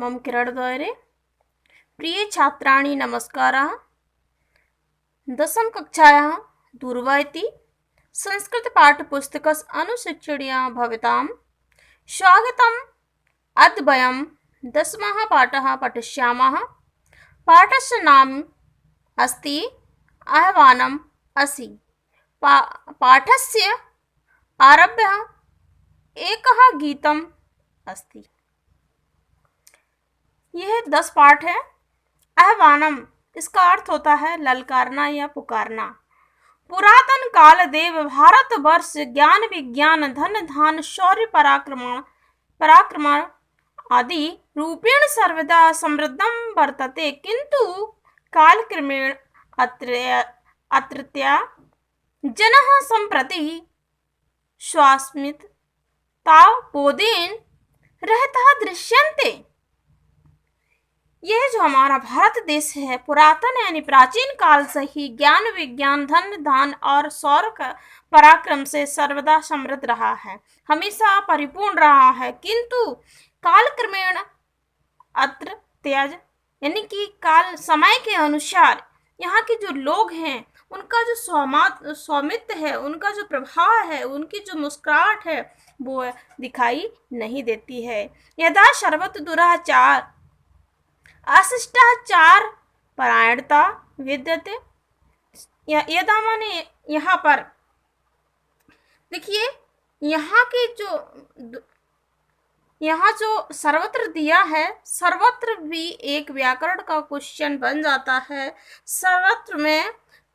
मम किरणद्वयरे प्रिय छात्राणि नमस्कारः। दशम कक्षायाः दूर्वा इति संस्कृतपाठ्यपुस्तकस्य अनुशिक्षणीया भवतां स्वागतम्। अद्य वयं दशमः पाठः पठिष्यामः। पाठस्य नाम अस्ति आह्वानम् असि। पाठस्य आरभ्य एकः गीतम् अस्ति। यह 10 पाठ है। आह्वानम इसका अर्थ होता है ललकारना या पुकारना। पुरातन काल देव भारत वर्ष ज्ञान विज्ञान धन धान शौर्य पराक्रम आदि रूपेण सर्वदा समृद्धं वर्तते, किंतु कालक्रमेण अत्रत्या जनः सम्प्रति स्वास्मितावबोधेन रहता दृश्यन्ते। यह जो हमारा भारत देश है पुरातन यानी प्राचीन काल से ही ज्ञान विज्ञान धन धान और शौर्य पराक्रम से सर्वदा समृद्ध रहा है, हमेशा परिपूर्ण रहा है, किंतु काल क्रमेण अत्र त्याज यानी कि काल समय के अनुसार यहाँ के जो लोग हैं उनका जो स्वामित्व है, उनका जो प्रभाव है, उनकी जो मुस्कुराहट है वो दिखाई नहीं देती है। यदा सर्वत्र दुराचार अशिष्टाचार परायणता विद्यते। यदा माने यहाँ पर देखिए यहाँ जो सर्वत्र दिया है, सर्वत्र भी एक व्याकरण का क्वेश्चन बन जाता है। सर्वत्र में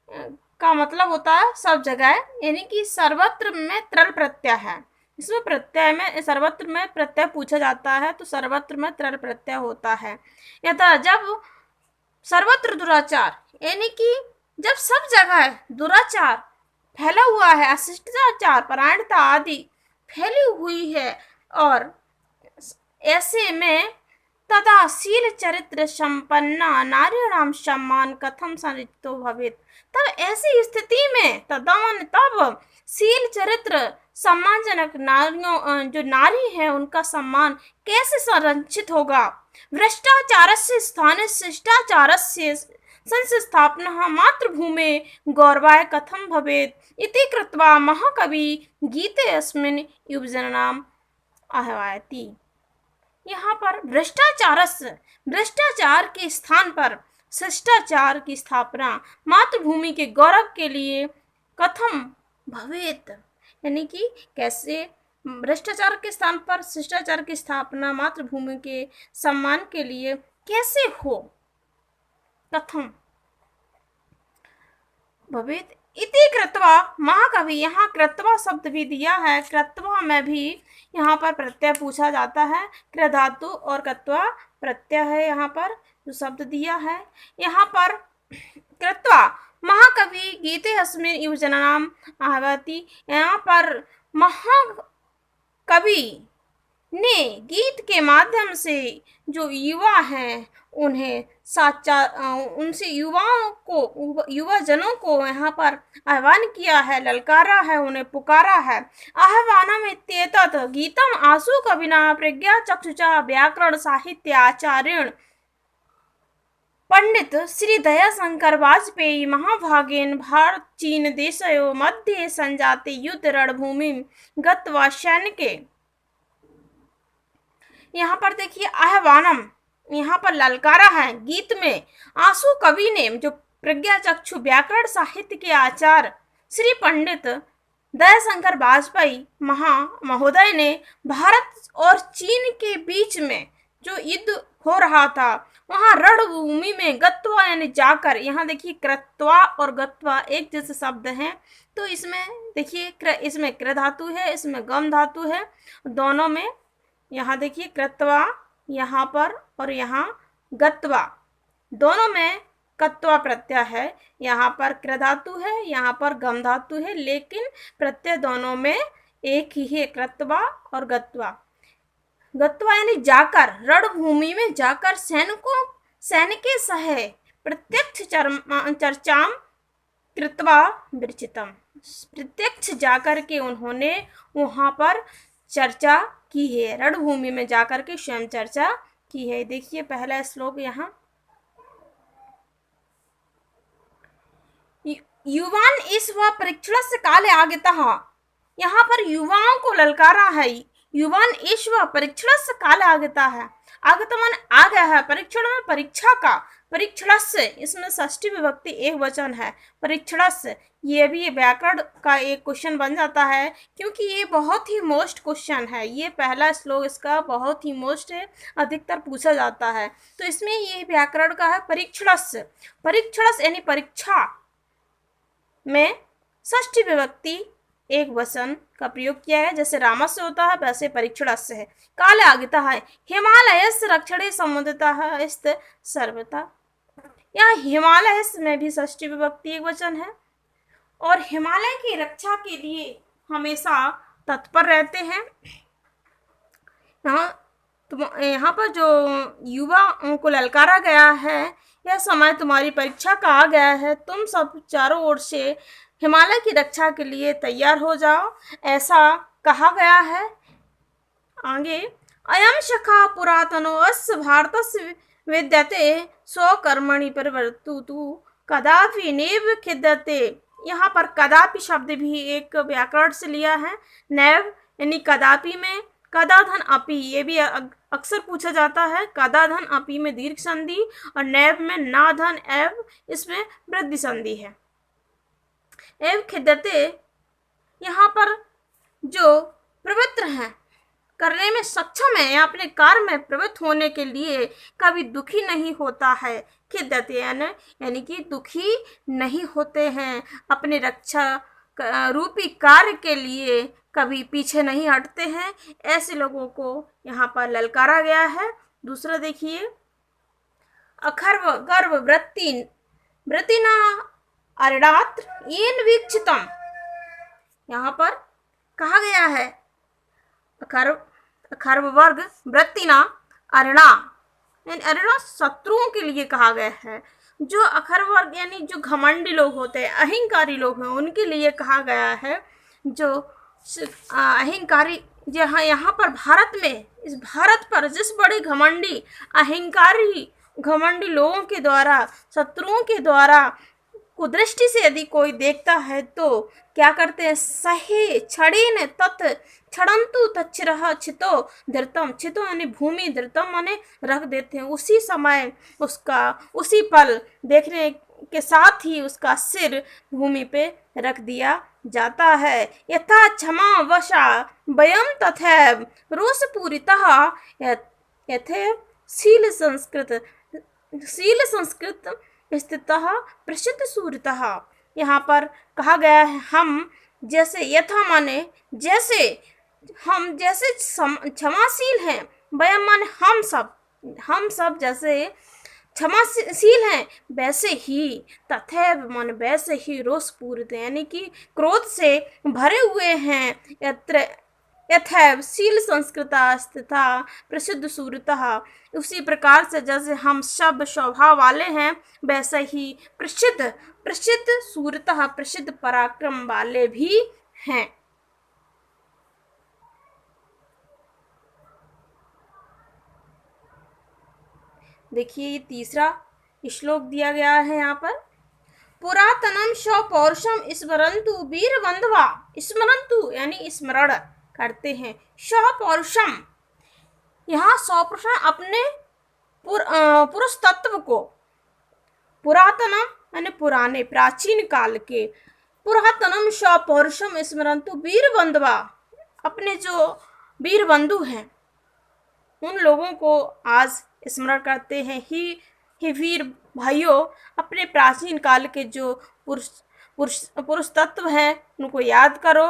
का मतलब होता है सब जगह, यानी कि सर्वत्र में त्रल प्रत्यय है। इसमें प्रत्यय में सर्वत्र में प्रत्यय पूछा जाता है तो सर्वत्र में त्रल प्रत्यय होता है। यथा जब सर्वत्र दुराचार यानी कि जब सब जगह दुराचार फैला हुआ है, अशिष्टाचार परायणता आदि फैली हुई है, और ऐसे में तदा शील चरित्र संपन्ना नारीणाम सम्मान कथम संरितो भवेत। तब ऐसी स्थिति में तब शील चरित्र सम्मानजनक नारियों जो नारी है उनका सम्मान कैसे संरक्षित होगा। भ्रष्टाचारस्य स्थाने शिष्टाचारस्य संस्थापना मातृभूमे गौरवाय कथम भवेत इति कृत्वा महाकवि गीते अस्मिन् युवजनानाम् आह्वयति। यहाँ पर भ्रष्टाचार के स्थान पर शिष्टाचार की स्थापना मातृभूमि के गौरव के लिए कथम भवेत, यानी कि कैसे भ्रष्टाचार के स्थान पर शिष्टाचार की स्थापना मातृभूमि के सम्मान के लिए कैसे हो, कथम भवेत इति कृत्वा। महाकवि यहाँ कृत्वा शब्द भी दिया है। कृत्वा में भी यहाँ पर प्रत्यय पूछा जाता है। कृ धातु और कृत्वा प्रत्यय है। यहाँ पर जो शब्द दिया है, यहाँ पर कृत्वा महाकवि गीते अस्मिन् युवजनानाम् आह्वयति। यहाँ पर महाकवि ने गीत के माध्यम से जो युवा हैं उन्हें उनसे युवा जनों को यहाँ पर आह्वान किया है, ललकारा है, उन्हें पुकारा है। आह्वानम इत्येतत् गीतम आशु कविना प्रज्ञा चक्षुषा व्याकरण साहित्य आचार्येण पंडित श्री दयाशंकर वाजपेयी महाभागेन भारत चीन देशयोः मध्ये संजाते युद्ध रणभूमि गत्वा सैनिके। यहाँ पर देखिए आह्वानम, यहाँ पर ललकारा है गीत में। आंसू कवि ने जो प्रज्ञा चक्षु व्याकरण साहित्य के आचार्य श्री पंडित दयाशंकर वाजपेयी महोदय ने भारत और चीन के बीच में जो युद्ध हो रहा था वहाँ रणभूमि में गत्वा यानी जाकर। यहाँ देखिए कृत्वा और गत्वा एक जैसे शब्द हैं, तो इसमें देखिए इसमें कृ धातु है, इसमें गम धातु है, दोनों में यहाँ देखिए कृत्वा यहाँ पर और यहाँ गत्वा, दोनों में कत्वा प्रत्यय है। यहाँ पर कृ धातु है, यहाँ पर गम धातु है, लेकिन प्रत्यय दोनों में एक ही है, कृत्वा और गत्वा। गत्वा यानी जाकर, रणभूमि में जाकर सैनिके सह प्रत्यक्ष चर्चाम कृत्वा विरचितम। प्रत्यक्ष जाकर के उन्होंने वहाँ पर चर्चा की है, रणभूमि में जाकर के स्वयं चर्चा की है। देखिए पहला श्लोक यहाँ, युवान ईश्व परीक्षणस्य काले आगतः। यहाँ पर युवाओं को ललकारा है। युवान ईश्व परीक्षणस्य काले आगता है। आगतमन आ गया है, परीक्षण में परीक्षा का, परीक्षणस्य इसमें षष्ठी विभक्ति एक वचन है, परीक्षणस्य। ये भी व्याकरण का एक क्वेश्चन बन जाता है, क्योंकि ये बहुत ही मोस्ट क्वेश्चन है। ये पहला श्लोक इसका बहुत ही मोस्ट है, अधिकतर पूछा जाता है। तो इसमें ये व्याकरण का है परीक्षणस्य। परीक्षणस्य यानी परीक्षा में षष्ठी विभक्ति एक वचन का प्रयोग किया है। जैसे रामस्य होता है वैसे परीक्षणस्य है। काले आगता है, हिमालय रक्षणे समुदिता है सर्वता। यहाँ हिमालय में भी षष्ठी विभक्ति एक वचन है और हिमालय की रक्षा के लिए हमेशा तत्पर रहते हैं। यहाँ पर जो युवाओं को ललकारा गया है, यह समय तुम्हारी परीक्षा का आ गया है, तुम सब चारों ओर से हिमालय की रक्षा के लिए तैयार हो जाओ, ऐसा कहा गया है। आगे, अयम शखा पुरातनो अस्य भारतस्य विद्यते स्वकर्मणि परिवर्तुतु कदापि नैव खिद्यते। यहाँ पर कदापि शब्द भी एक व्याकरण से लिया है। नैव यानी कदापि में, कदा धन अपि ये भी अक्सर पूछा जाता है। कदा धन अपि में दीर्घ संधि और नैव में ना धन एव इसमें वृद्धि संधि है। एव खिद्यते यहाँ पर जो प्रवृत्त हैं, करने में सक्षम है या अपने कार्य में प्रवृत्त होने के लिए कभी दुखी नहीं होता है। खिद्यते यानी कि दुखी नहीं होते हैं, अपने रक्षा रूपी कार्य के लिए कभी पीछे नहीं हटते हैं, ऐसे लोगों को यहाँ पर ललकारा गया है। दूसरा देखिए, अखर्व गर्भ वृत्तिना अरणात्र येन वीक्षितम। यहाँ पर कहा गया है अखर्व वर्ग वृत्तिना अरणा, अरणा शत्रुओं के लिए कहा गया है। जो अखर्व वर्ग यानी जो घमंडी लोग होते हैं, अहंकारी लोग हैं, उनके लिए कहा गया है। जो अहंकारी यहाँ पर भारत में, इस भारत पर जिस बड़े घमंडी अहंकारी घमंडी लोगों के द्वारा, शत्रुओं के द्वारा कुदृष्टि से यदि कोई देखता है तो क्या करते हैं, सहे छड़ेन तत् छड़ंतु तच्छिरः छितो धृतम। छितो यानी भूमि, धृतम माने रख देते हैं। उसी समय उसका, उसी पल देखने के साथ ही उसका सिर भूमि पे रख दिया जाता है। यथा क्षमा वशा वयम तथैव रोषपूरितः यथैव शील संस्कृत स्थितः प्रसिद्ध सूरितः। यहाँ पर कहा गया है हम जैसे, यथा माने जैसे, हम जैसे क्षमाशील हैं, वयम माने हम सब जैसे क्षमाशील हैं वैसे ही, तथैव माने वैसे ही रोष पूरित यानी कि क्रोध से भरे हुए हैं। यथैव शील संस्कृता स्थिता प्रसिद्ध सूरतः, उसी प्रकार से जैसे हम सब स्वभाव वाले हैं वैसे ही प्रसिद्ध सूरतः प्रसिद्ध पराक्रम वाले भी हैं। देखिए ये तीसरा श्लोक दिया गया है यहाँ पर, पुरातनम स्वपौरुषम स्मरन्तु वीर बंधवा। स्मरन्तु यानी स्मरण करते हैं, स्वपौरुषम यहाँ स्वपुरुष अपने पुरुष तत्व को, पुरातनम यानी पुराने प्राचीन काल के, पुरातनम स्वपौरुषम स्मरन्तु वीर बंधवा, अपने जो वीर बंधु हैं उन लोगों को आज स्मरण करते हैं। ही वीर भाइयों, अपने प्राचीन काल के जो पुरुष तत्व हैं उनको याद करो,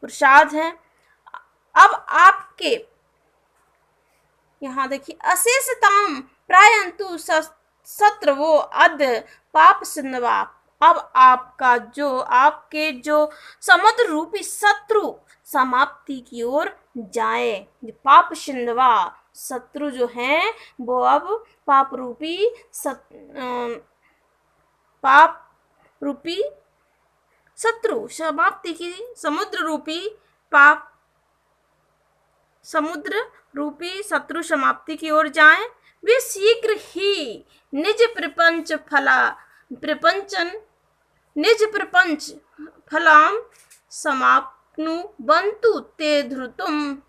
पुरुषार्थ हैं। अब आपके यहाँ देखिए, अशेषताम प्रायंतु शत्रवो अद्य पाप सिंधवा। अब आपका जो, आपके जो समुद्र रूपी शत्रु समाप्ति की ओर जाए। पाप सिंधवा, शत्रु जो हैं वो अब पाप रूपी शत्रु समाप्ति की, समुद्र रूपी शत्रु समाप्ति की ओर जाएं। वे शीघ्र ही निज प्रपंच फला प्रपंचन निज प्रपंच फलाम समाप्नु बंतु ते ध्रुतुम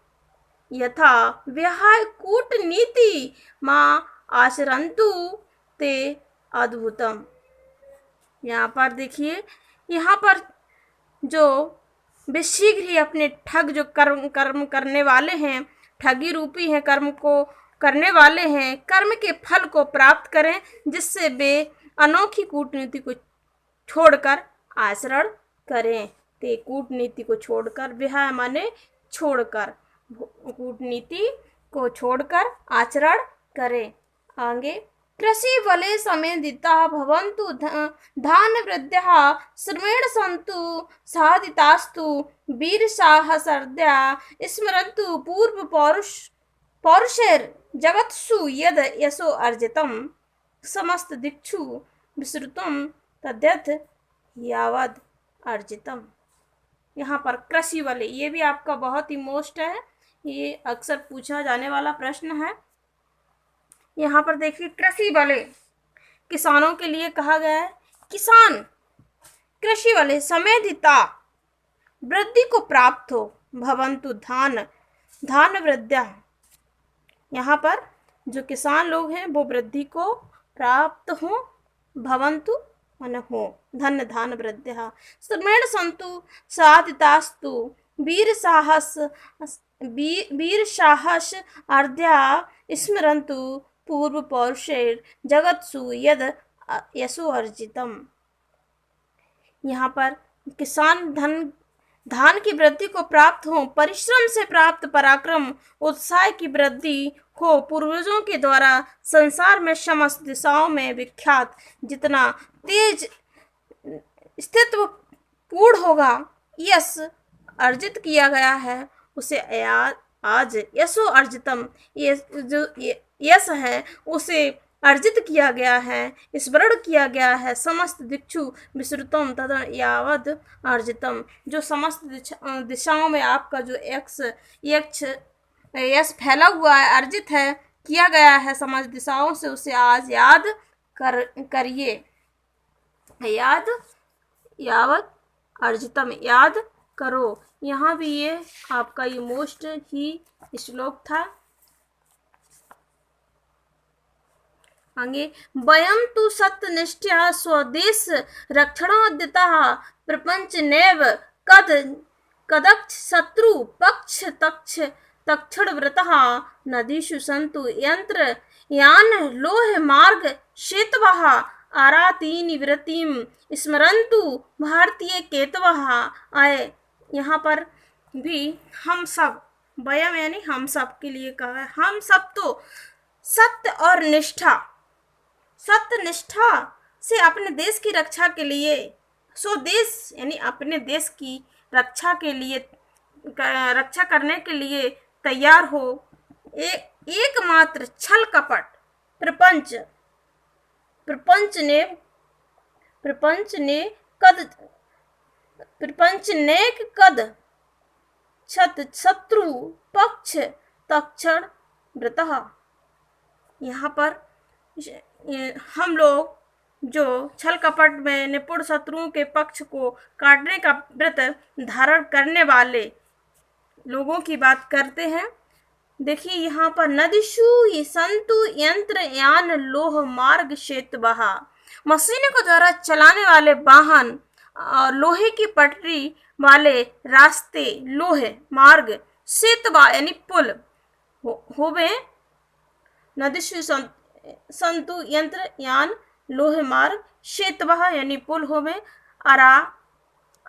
यथा विहाय कूटनीति माँ आचरंतु ते अद्भुतम। यहाँ पर देखिए, यहाँ पर जो वे शीघ्र ही अपने ठग जो कर्म करने वाले हैं, ठगी रूपी हैं, कर्म को करने वाले हैं, कर्म के फल को प्राप्त करें, जिससे वे अनोखी कूटनीति को छोड़कर आचरण करें। ते कूटनीति को छोड़कर, विहाय माने छोड़कर, कूटनीति को छोड़कर आचरण करें। आगे, कृषि बले समेधिता भवन्तु धान वृद्ध्या श्रमेण सन्तु साधितास्तु वीर साहसर्द्या स्मरन्तु पूर्व पौरुषेर जगत्सु यद यशो अर्जितम समस्त दिक्षु विसृतम तद्यथ यावद अर्जितम। यहाँ पर कृषि बले, ये भी आपका बहुत ही मोस्ट है, ये अक्सर पूछा जाने वाला प्रश्न है। यहाँ पर देखिए, कृषि बले किसानों के लिए कहा गया है। किसान कृषि बले समेधिता वृद्धि को प्राप्त हो, भवन्तु धान वृद्ध्या, यहाँ पर जो किसान लोग हैं वो वृद्धि को प्राप्त हो, भवन्तु मन हो, धान वृद्ध्या श्रमेण सन्तु साधितास्तु वीर साहस अर्ध्या स्मरन्तु पूर्व पौरुषेर जगत्सु यद यशो अर्जितम। यहाँ पर किसान धान की वृद्धि को प्राप्त हो, परिश्रम से प्राप्त पराक्रम उत्साह की वृद्धि हो, पूर्वजों के द्वारा संसार में समस्त दिशाओं में विख्यात जितना तेज स्थित्व पूर्ण होगा यश अर्जित किया गया है, उसे आज यशो अर्जितम, ये जो यश है उसे अर्जित किया गया है, स्मरण किया गया है, समस्त दिक्षु विस्तृतम तथा यावद अर्जितम, जो समस्त दिशाओं में आपका जो यश फैला हुआ है, अर्जित है, किया गया है समस्त दिशाओं से, उसे आज याद करिए। याद यावद अर्जितम, याद करो। यहाँ भी ये आपका ये मोस्ट ही श्लोक था। आगे, वयम तु सत्यनिष्ठया स्वदेश रक्षणाद्यतः प्रपंच नैव कदक्ष शत्रु पक्ष तक्षण व्रतः नदीषु सन्तु यंत्र यान लोह मार्ग शेतवः आरातीनि व्रतिम स्मरन्तु भारतीय केतवः आए। यहाँ पर भी हम सब, वयम यानी हम सब के लिए कहा है। हम सब तो सत्य और निष्ठा से अपने देश की रक्षा के लिए, स्वदेश यानी अपने देश की रक्षा रक्षा करने के लिए तैयार हो। एकमात्र छल कपट प्रपंच ने कद शत्रु पक्ष तक्षण व्रतः। यहाँ पर हम लोग जो छल कपट में निपुण शत्रुओं के पक्ष को काटने का व्रत धारण करने वाले लोगों की बात करते हैं। देखिए यहाँ पर नदीषु सन्तु यंत्र यान लोह मार्ग शेतवः, मशीनों के द्वारा चलाने वाले वाहन और लोहे की पटरी वाले रास्ते, लोहे मार्ग, शेतवा यानी पुल होवे। नदीषु सन्तु यंत्र यान लोह मार्ग शेतवः यानी पुल होवे।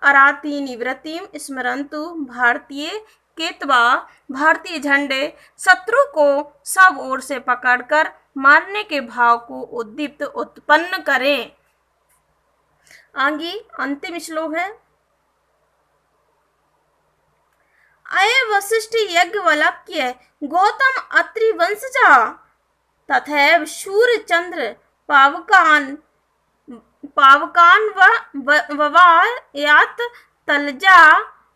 अरातीनि व्रतिम स्मरन्तु भारतीय केतवा, भारतीय झंडे शत्रु को सब ओर से पकड़कर मारने के भाव को उद्दीप्त उत्पन्न करें। आगे अंतिम श्लोक है। अय वशिष्ठ यज्ञवल्क्य गौतम अत्रि वंशजा तथैव शूर चंद्र पावकान ववायात तलजा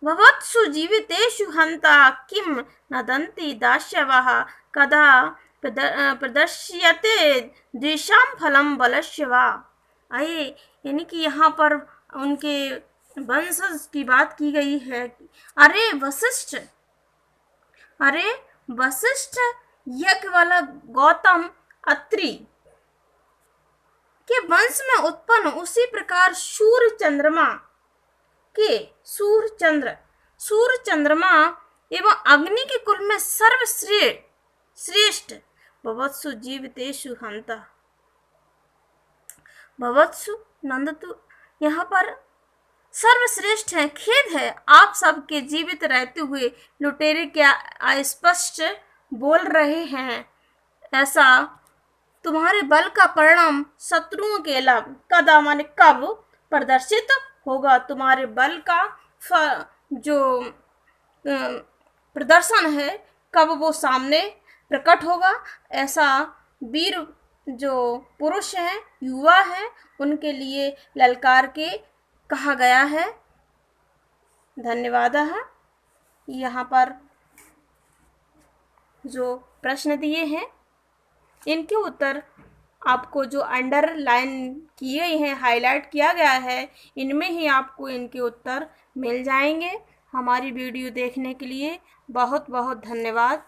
भवत्सु जीवितेषु हन्ता किं नदन्ति दास्यवः कदा प्रदर्श्यते द्विषां फलं बलस्य वा। आइए, यानी कि यहाँ पर उनके वंशज की बात की गई है। अरे वशिष्ठ, अरे वशिष्ठ यज्ञ वाला गौतम अत्रि के वंश में उत्पन्न उसी प्रकार सूर्य चंद्रमा के सूर्य चंद्रमा एवं अग्नि के कुल में सर्वश्रेष्ठ भवत्सु जीवितेषु हंता। भवत्सु नंदतु यहाँ पर सर्वश्रेष्ठ है। खेद है आप सबके जीवित रहते हुए लुटेरे क्या अस्पष्ट बोल रहे हैं। ऐसा तुम्हारे बल का परिणाम शत्रुओं के लब कदा माने कब प्रदर्शित होगा। तुम्हारे बल का जो प्रदर्शन है कब वो सामने प्रकट होगा। ऐसा वीर जो पुरुष हैं, युवा हैं, उनके लिए ललकार के कहा गया है। धन्यवाद। यहाँ पर जो प्रश्न दिए हैं इनके उत्तर आपको जो अंडरलाइन किए हैं, हाईलाइट किया गया है, इनमें ही आपको इनके उत्तर मिल जाएंगे। हमारी वीडियो देखने के लिए बहुत बहुत धन्यवाद।